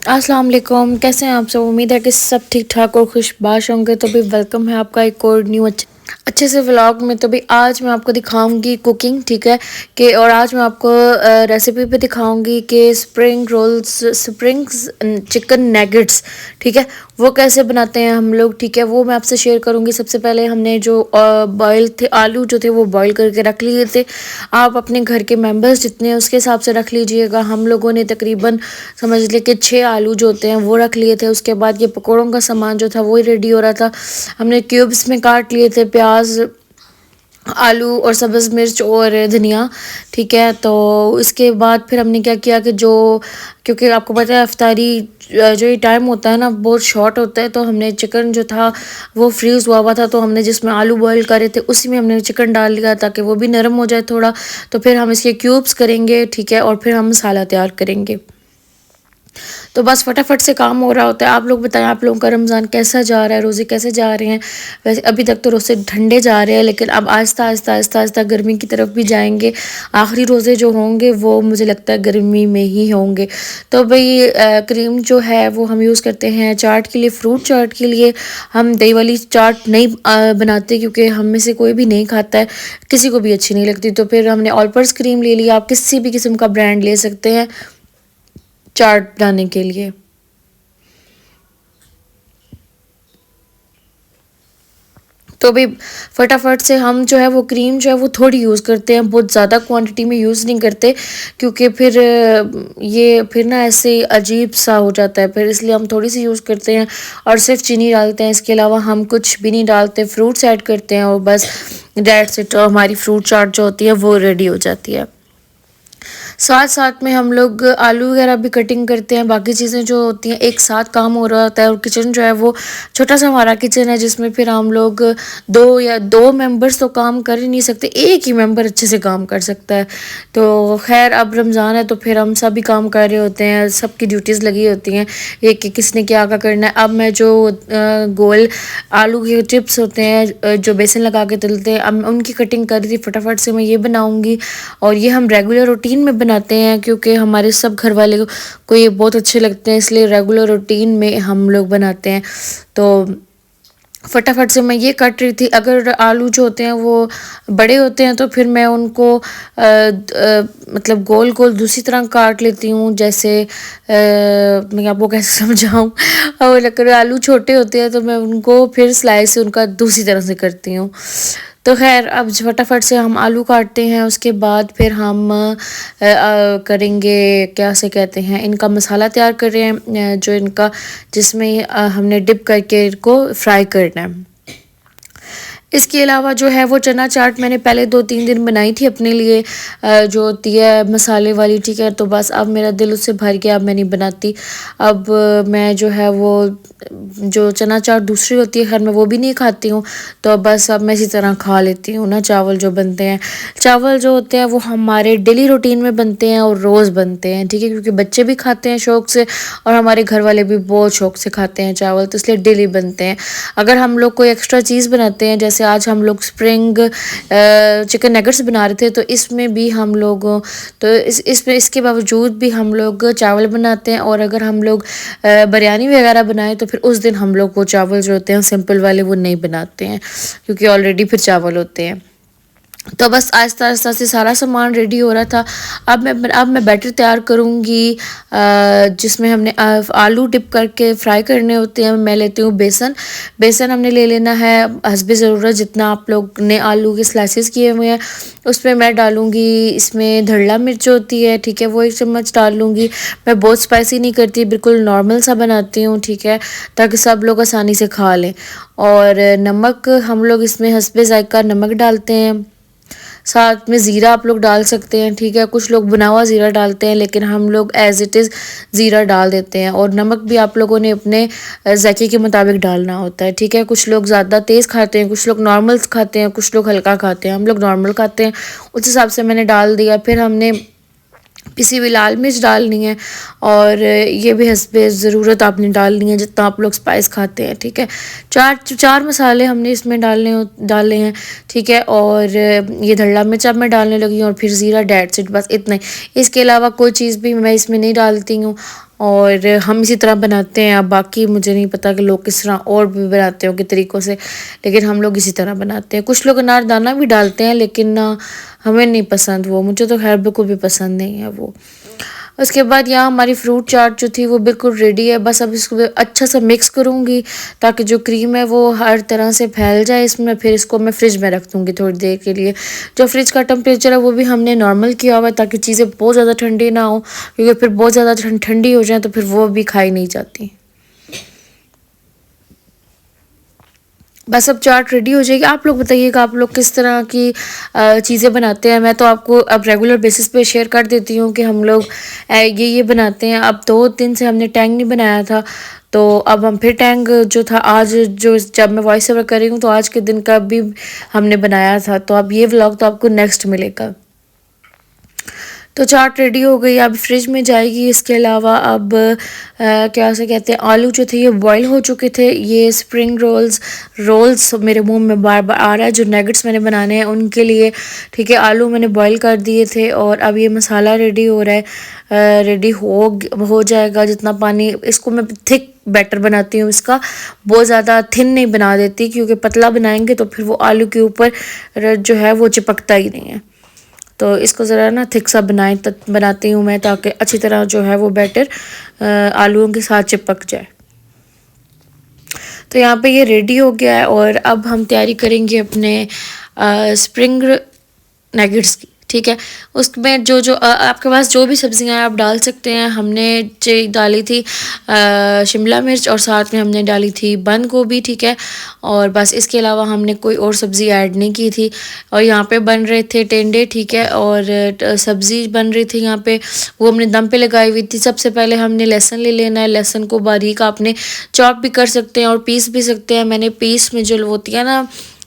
अस्सलाम वालेकुम। कैसे हैं आप सब? उम्मीद है कि सब ठीक ठाक और खुशबाश होंगे। तो भी वेलकम है आपका एक और न्यू अच्छे से व्लॉग में। तो भी आज मैं आपको दिखाऊंगी कुकिंग, ठीक है कि, और आज मैं आपको रेसिपी पे दिखाऊंगी कि spring rolls, springs chicken nuggets, ठीक है, वो कैसे बनाते हैं हम लोग, ठीक है, वो मैं आपसे शेयर करूंगी। सबसे पहले हमने जो बॉयल थे आलू जो थे वो बॉयल करके रख लिए थे। आप अपने घर के मेंबर्स जितने हैं उसके हिसाब से रख लीजिएगा। हम लोगों ने तकरीबन समझ ले कि 6 आलू जो होते हैं वो रख लिए थे। उसके बाद ये पकौड़ों का सामान जो था वो ही रेडी हो रहा था। हमने क्यूब्स में काट लिए थे प्याज, आलू और सब्ज़ मिर्च और धनिया, ठीक है। तो इसके बाद फिर हमने क्या किया कि जो, क्योंकि आपको पता है अफ्तारी जो ये टाइम होता है ना बहुत शॉर्ट होता है, तो हमने चिकन जो था वो फ्रीज़ हुआ था, तो हमने जिसमें आलू बॉईल करे थे उसी में हमने चिकन डाल लिया ताकि वो भी नरम हो जाए थोड़ा। तो फिर हम इसके क्यूब्स करेंगे, ठीक है, और फिर हम मसाला तैयार करेंगे। तो बस फटाफट से काम हो रहा होता है। आप लोग बताएं, आप लोगों का रमज़ान कैसा जा रहा है, रोज़े कैसे जा रहे हैं? वैसे अभी तक तो रोज़े ठंडे जा रहे हैं, लेकिन अब आहिस्ता आहिस्ता आहिस्ता आहिस्ता गर्मी की तरफ भी जाएंगे। आखिरी रोज़े जो होंगे वो मुझे लगता है गर्मी में ही होंगे। तो भाई क्रीम जो है वो हम यूज़ करते हैं चाट के लिए, फ्रूट चाट के लिए। हम दही वाली चाट नहीं बनाते क्योंकि हम में से कोई भी नहीं खाता है, किसी को भी अच्छी नहीं लगती। तो फिर हमने ऑल पर्स क्रीम ले लिया। आप किसी भी किस्म का ब्रांड ले सकते हैं चाट बनाने के लिए। तो भी फटाफट से हम जो है वो क्रीम जो है वो थोड़ी यूज़ करते हैं, बहुत ज़्यादा क्वांटिटी में यूज़ नहीं करते, क्योंकि फिर ये फिर ना ऐसे अजीब सा हो जाता है, फिर इसलिए हम थोड़ी सी यूज़ करते हैं और सिर्फ चीनी डालते हैं। इसके अलावा हम कुछ भी नहीं डालते, फ्रूट्स ऐड करते हैं और बस डेट्स इट। हमारी फ्रूट चाट जो होती है वो रेडी हो जाती है। साथ साथ में हम लोग आलू वगैरह भी कटिंग करते हैं, बाकी चीज़ें जो होती हैं एक साथ काम हो रहा होता है। और किचन जो है वो छोटा सा हमारा किचन है, जिसमें फिर हम लोग दो मेंबर्स तो काम कर ही नहीं सकते, एक ही मेंबर अच्छे से काम कर सकता है। तो खैर अब रमज़ान है तो फिर हम सभी काम कर रहे होते हैं, सबकी ड्यूटीज़ लगी होती हैं, एक कि किसने क्या क्या करना है। अब मैं जो गोल आलू के चिप्स होते हैं जो बेसन लगा के तलते हैं, अब उनकी कटिंग कर रही थी, फटाफट से मैं ये बनाऊंगी। और ये हम रेगुलर रूटीन में बनाते हैं क्योंकि हमारे सब घर वाले को ये बहुत अच्छे लगते हैं, इसलिए रेगुलर रूटीन में हम लोग बनाते हैं। तो फटाफट से मैं ये कट रही थी। अगर आलू जो होते हैं वो बड़े होते हैं तो फिर मैं उनको मतलब गोल गोल दूसरी तरह काट लेती हूँ, जैसे मैं आपको कैसे समझाऊँ। और अगर आलू छोटे होते हैं तो मैं उनको फिर स्लाइस से उनका दूसरी तरह से करती हूँ। तो खैर अब फटाफट से हम आलू काटते हैं, उसके बाद फिर हम करेंगे क्या से कहते हैं, इनका मसाला तैयार कर रहे हैं, जो इनका जिसमें हमने डिप करके इनको फ्राई करना है। इसके अलावा जो है वो चना चाट मैंने पहले 2-3 दिन बनाई थी अपने लिए, जो होती है मसाले वाली, ठीक है। तो बस अब मेरा दिल उससे भर गया, अब मैं नहीं बनाती। अब मैं जो है वो जो चना चाट दूसरी होती है खैर मैं वो भी नहीं खाती हूँ, तो बस अब मैं इसी तरह खा लेती हूँ ना। चावल जो बनते हैं, चावल जो होते हैं वो हमारे डेली रूटीन में बनते हैं और रोज़ बनते हैं, ठीक है, क्योंकि बच्चे भी खाते हैं शौक़ से और हमारे घर वाले भी बहुत शौक़ से खाते हैं चावल, तो इसलिए डेली बनते हैं। अगर हम लोग कोई एक्स्ट्रा चीज़ बनाते हैं, जैसे आज हम लोग स्प्रिंग चिकन नगेट्स बना रहे थे, तो इसमें भी हम लोग तो इसमें इसके बावजूद भी हम लोग चावल बनाते हैं। और अगर हम लोग बिरयानी वगैरह बनाए तो फिर उस दिन हम लोग वो चावल जो होते हैं सिंपल वाले वो नहीं बनाते हैं, क्योंकि ऑलरेडी फिर चावल होते हैं। तो बस आहिस्ता आहिस्ता से सारा सामान रेडी हो रहा था। अब मैं बैटर तैयार करूँगी, जिसमें हमने आलू डिप करके फ्राई करने होते हैं। मैं लेती हूँ बेसन। बेसन हमने ले लेना है हस्बे ज़रूरत, जितना आप लोग ने आलू के स्लाइसेस किए हुए हैं उसमें मैं डालूँगी इसमें धड़ला मिर्च होती है, ठीक है, वो 1 चम्मच डाल लूँगी। मैं बहुत स्पाइसी नहीं करती, बिल्कुल नॉर्मल सा बनाती हूँ, ठीक है, ताकि सब लोग आसानी से खा लें। और नमक हम लोग इसमें हस्बे ज़ायक़ा नमक डालते हैं। साथ में ज़ीरा आप लोग डाल सकते हैं, ठीक है, कुछ लोग भुना हुआ ज़ीरा डालते हैं, लेकिन हम लोग एज़ इट इज़ ज़ीरा डाल देते हैं। और नमक भी आप लोगों ने अपने ज़ायके के मुताबिक डालना होता है, ठीक है। कुछ लोग ज़्यादा तेज़ खाते हैं, कुछ लोग नॉर्मल खाते हैं, कुछ लोग हल्का खाते हैं, हम लोग नॉर्मल खाते हैं, उस हिसाब से मैंने डाल दिया। फिर हमने पिसी हुई लाल मिर्च डालनी है और ये भी हस्बे ज़रूरत आपने डालनी है जितना आप लोग स्पाइस खाते हैं, ठीक है। चार मसाले हमने इसमें डाले हैं, ठीक है। और ये धड़ला मिर्च अब मैं डालने लगी हूँ और फिर ज़ीरा, डेट्स इट, बस इतना ही। इसके अलावा कोई चीज़ भी मैं इसमें नहीं डालती हूँ। और हम इसी तरह बनाते हैं। अब बाकी मुझे नहीं पता कि लोग किस तरह और भी बनाते हो के तरीक़ों से, लेकिन हम लोग इसी तरह बनाते हैं। कुछ लोग अनारदाना भी डालते हैं, लेकिन हमें नहीं पसंद वो, मुझे तो खैर बिल्कुल भी पसंद नहीं है वो। उसके बाद यहाँ हमारी फ्रूट चाट जो थी वो बिल्कुल रेडी है। बस अब इसको अच्छा सा मिक्स करूँगी ताकि जो क्रीम है वो हर तरह से फैल जाए इसमें। फिर इसको मैं फ्रिज में रख दूँगी थोड़ी देर के लिए। जो फ्रिज का टेम्परेचर है वो भी हमने नॉर्मल किया हुआ है ताकि चीज़ें बहुत ज़्यादा ठंडी ना हो, क्योंकि फिर बहुत ज़्यादा ठंडी हो जाए तो फिर वो भी खाई नहीं जाती। बस अब चाट रेडी हो जाएगी। आप लोग बताइएगा आप लोग किस तरह की चीज़ें बनाते हैं। मैं तो आपको अब रेगुलर बेसिस पे शेयर कर देती हूँ कि हम लोग ये बनाते हैं। अब 2 दिन से हमने टैंग नहीं बनाया था, तो अब हम फिर टैंग जो था आज, जो जब मैं वॉइस ओवर कर रही हूँ तो आज के दिन का भी हमने बनाया था। तो अब ये व्लॉग तो आपको नेक्स्ट मिलेगा। तो चाट रेडी हो गई, अब फ्रिज में जाएगी। इसके अलावा अब क्या से कहते हैं, आलू जो थे ये बॉईल हो चुके थे। ये स्प्रिंग रोल्स मेरे मुंह में बार बार आ रहा है, जो नगेट्स मैंने बनाने हैं उनके लिए। ठीक है, आलू मैंने बॉईल कर दिए थे और अब ये मसाला रेडी हो रहा है। रेडी हो जाएगा जितना पानी, इसको मैं थिक बैटर बनाती हूँ इसका, बहुत ज़्यादा थिन नहीं बना देती, क्योंकि पतला बनाएंगे तो फिर वो आलू के ऊपर जो है वो चिपकता ही नहीं है। तो इसको ज़रा ना थिक सा बनाती हूँ मैं, ताकि अच्छी तरह जो है वो बैटर आलूओं के साथ चिपक जाए। तो यहाँ पे ये रेडी हो गया है और अब हम तैयारी करेंगे अपने स्प्रिंग नगेट्स की। ठीक है, उसमें जो आपके पास जो भी सब्जियां आप डाल सकते हैं। हमने डाली थी शिमला मिर्च और साथ में हमने डाली थी बंद गोभी। ठीक है, और बस इसके अलावा हमने कोई और सब्ज़ी ऐड नहीं की थी। और यहाँ पे बन रहे थे टेंडे। ठीक है, और सब्ज़ी बन रही थी यहाँ पे, वो हमने दम पे लगाई हुई थी। सबसे पहले हमने लहसुन ले लेना है। लहसुन को बारीक आपने चॉप भी कर सकते हैं और पीस भी सकते हैं। मैंने पीस में जो होती है ना,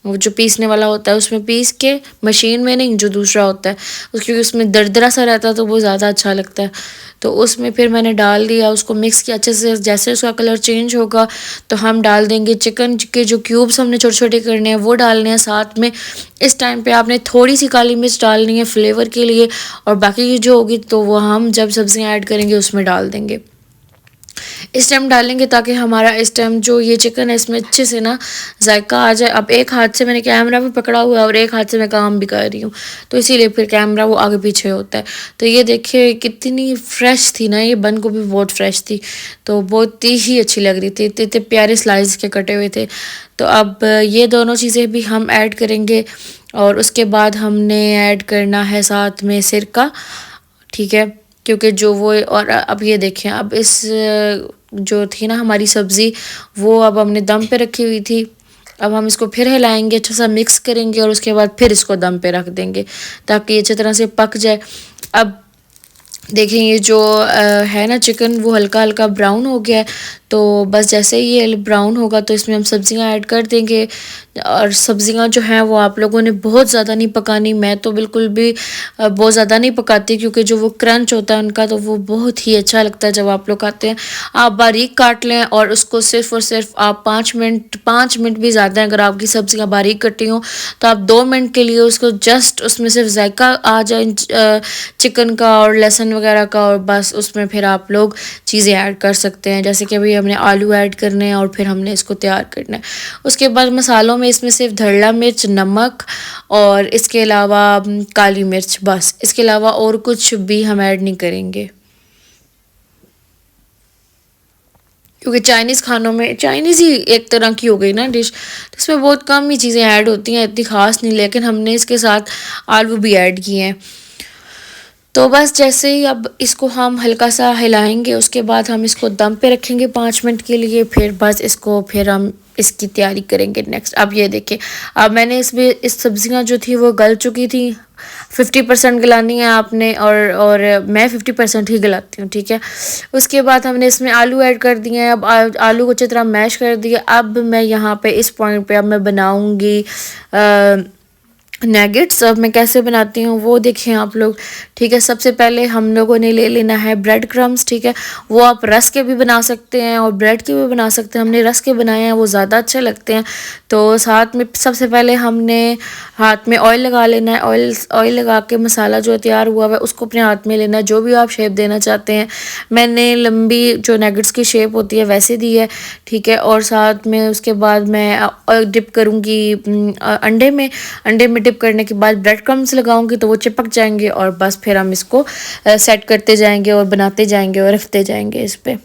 वो जो पीसने वाला होता है उसमें पीस के, मशीन में नहीं, जो दूसरा होता है क्योंकि उसमें दरदरा सा रहता है तो वो ज़्यादा अच्छा लगता है। तो उसमें फिर मैंने डाल दिया, उसको मिक्स किया अच्छे से। जैसे उसका कलर चेंज होगा तो हम डाल देंगे चिकन के जो क्यूब्स हमने छोटे छोटे करने हैं वो डालने हैं साथ में। इस टाइम पे आपने थोड़ी सी काली मिर्च डालनी है फ्लेवर के लिए, और बाकी की जो होगी तो वो हम जब सब्जियां ऐड करेंगे उसमें डाल देंगे। इस टाइम डालेंगे ताकि हमारा इस टाइम जो ये चिकन है इसमें अच्छे से ना जायका आ जाए। अब एक हाथ से मैंने कैमरा भी पकड़ा हुआ है और एक हाथ से मैं काम भी कर रही हूँ, तो इसीलिए फिर कैमरा वो आगे पीछे होता है। तो ये देखिए कितनी फ्रेश थी ना, ये बंद गोभी बहुत फ्रेश थी, तो बहुत ही अच्छी लग रही थी। इतने प्यारे स्लाइस के कटे हुए थे। तो अब ये दोनों चीज़ें भी हम ऐड करेंगे और उसके बाद हमने ऐड करना है साथ में सिरका। ठीक है, क्योंकि जो वो, और अब ये देखें, अब इस जो थी ना हमारी सब्ज़ी, वो अब हमने दम पे रखी हुई थी। अब हम इसको फिर हिलाएंगे, अच्छा सा मिक्स करेंगे और उसके बाद फिर इसको दम पे रख देंगे ताकि अच्छी तरह से पक जाए। अब देखें ये जो है ना चिकन, वो हल्का हल्का ब्राउन हो गया है। तो बस जैसे ही ये ब्राउन होगा तो इसमें हम सब्जियां ऐड कर देंगे। और सब्जियां जो हैं वो आप लोगों ने बहुत ज़्यादा नहीं पकानी, मैं तो बिल्कुल भी बहुत ज़्यादा नहीं पकाती, क्योंकि जो वो क्रंच होता है उनका तो वो बहुत ही अच्छा लगता है जब आप लोग खाते हैं। आप बारीक काट लें और उसको सिर्फ और सिर्फ आप 5 मिनट भी ज़्यादा है, अगर आपकी सब्जियां बारीक कटी हों तो आप 2 मिनट के लिए उसको जस्ट उसमें सिर्फ जायका आ जाए चिकन का और लहसुन वगैरह का, और बस उसमें फिर आप लोग चीज़ें ऐड कर सकते हैं। जैसे कि अभी हमने आलू ऐड करने हैं और फिर हमने इसको तैयार करना है। उसके बाद मसालों में इसमें सिर्फ धड़ला मिर्च, नमक और इसके अलावा काली मिर्च, बस इसके अलावा और कुछ भी हम ऐड नहीं करेंगे, क्योंकि चाइनीज़ खानों में, चाइनीज़ ही एक तरह की हो गई ना डिश, तो इसमें बहुत कम ही चीज़ें ऐड होती हैं, इतनी ख़ास नहीं, लेकिन हमने इसके साथ आलू भी ऐड किए हैं। तो बस जैसे ही अब इसको हम हल्का सा हिलाएंगे, उसके बाद हम इसको दम पे रखेंगे 5 मिनट के लिए। फिर बस इसको फिर हम इसकी तैयारी करेंगे नेक्स्ट। अब ये देखिए, अब मैंने इसमें इस सब्जियां जो थी वो गल चुकी थी। 50% गलानी है आपने, और मैं 50% ही गलाती हूँ। ठीक है, उसके बाद हमने इसमें आलू ऐड कर दिए हैं। अब आलू को अच्छी तरह मैश कर दिया। अब मैं यहाँ पे इस पॉइंट पे अब मैं बनाऊँगी नैगेट्स अब मैं कैसे बनाती हूँ वो देखें आप लोग। ठीक है, सबसे पहले हम लोगों ने ले लेना है ब्रेड क्रम्स। ठीक है, वो आप रस के भी बना सकते हैं और ब्रेड के भी बना सकते हैं। हमने रस के बनाए हैं, वो ज़्यादा अच्छे लगते हैं। तो साथ में सबसे पहले हमने हाथ में ऑयल लगा लेना है। ऑयल लगा के मसाला जो तैयार हुआ हुआ है उसको अपने हाथ में लेना है, जो भी आप शेप देना चाहते हैं। मैंने लंबी जो नैगेट्स की शेप होती है वैसे दी है। ठीक है, और साथ में उसके बाद मैं डिप करूँगी अंडे में डिप करने के बाद ब्रेड क्रम्स लगाऊंगी तो वो चिपक जाएंगे, और बस फिर हम इसको सेट करते जाएंगे और बनाते जाएंगे और रखते जाएंगे इस पे।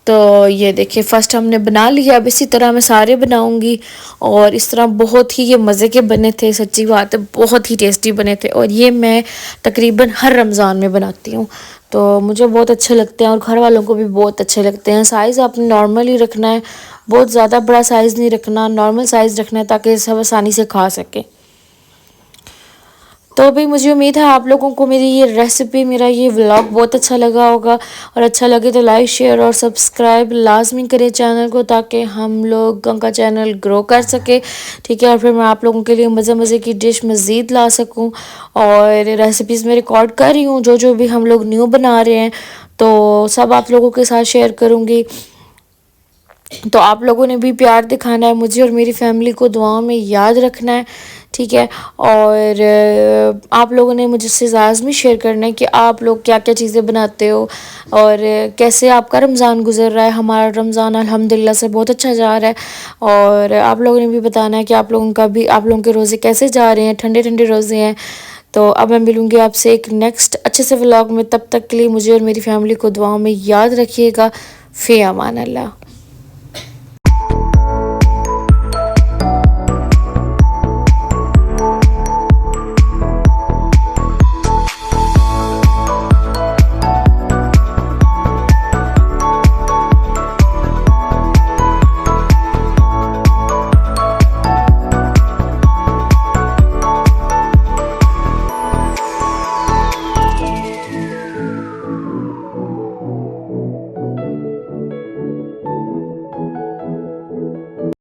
तो ये देखिए फर्स्ट हमने बना लिया, अब इसी तरह मैं सारे बनाऊंगी। और इस तरह बहुत ही ये मज़े के बने थे, सच्ची बात है बहुत ही टेस्टी बने थे। और ये मैं तकरीबन हर रमज़ान में बनाती हूँ, तो मुझे बहुत अच्छे लगते हैं और घर वालों को भी बहुत अच्छे लगते हैं। साइज़ आपने नॉर्मल ही रखना है, बहुत ज़्यादा बड़ा साइज़ नहीं रखना, नॉर्मल साइज़ रखना है ताकि सब आसानी से खा सकें। तो भी मुझे उम्मीद है आप लोगों को मेरी ये रेसिपी, मेरा ये व्लॉग बहुत अच्छा लगा होगा। और अच्छा लगे तो लाइक शेयर और सब्सक्राइब लाजमी करें चैनल को, ताकि हम लोगों का चैनल ग्रो कर सके। ठीक है, और फिर मैं आप लोगों के लिए मज़े मज़े की डिश मज़ीद ला सकूं। और रेसिपीज़ मैं रिकॉर्ड कर रही हूँ, जो जो भी हम लोग न्यू बना रहे हैं तो सब आप लोगों के साथ शेयर करूँगी। तो आप लोगों ने भी प्यार दिखाना है मुझे और मेरी फैमिली को दुआओं में याद रखना है। ठीक है, और आप लोगों ने मुझसे लाज़मी शेयर करना है कि आप लोग क्या क्या चीज़ें बनाते हो और कैसे आपका रमज़ान गुजर रहा है। हमारा रमज़ान अल्हम्दुलिल्लाह से बहुत अच्छा जा रहा है। और आप लोगों ने भी बताना है कि आप लोगों के रोज़े कैसे जा रहे हैं, ठंडे ठंडे रोज़े हैं। तो अब मैं मिलूँगी आपसे एक नेक्स्ट अच्छे से व्लॉग में, तब तक के लिए मुझे और मेरी फैमिली को दुआओं में याद रखिएगा। फ़ी अमान अल्लाह।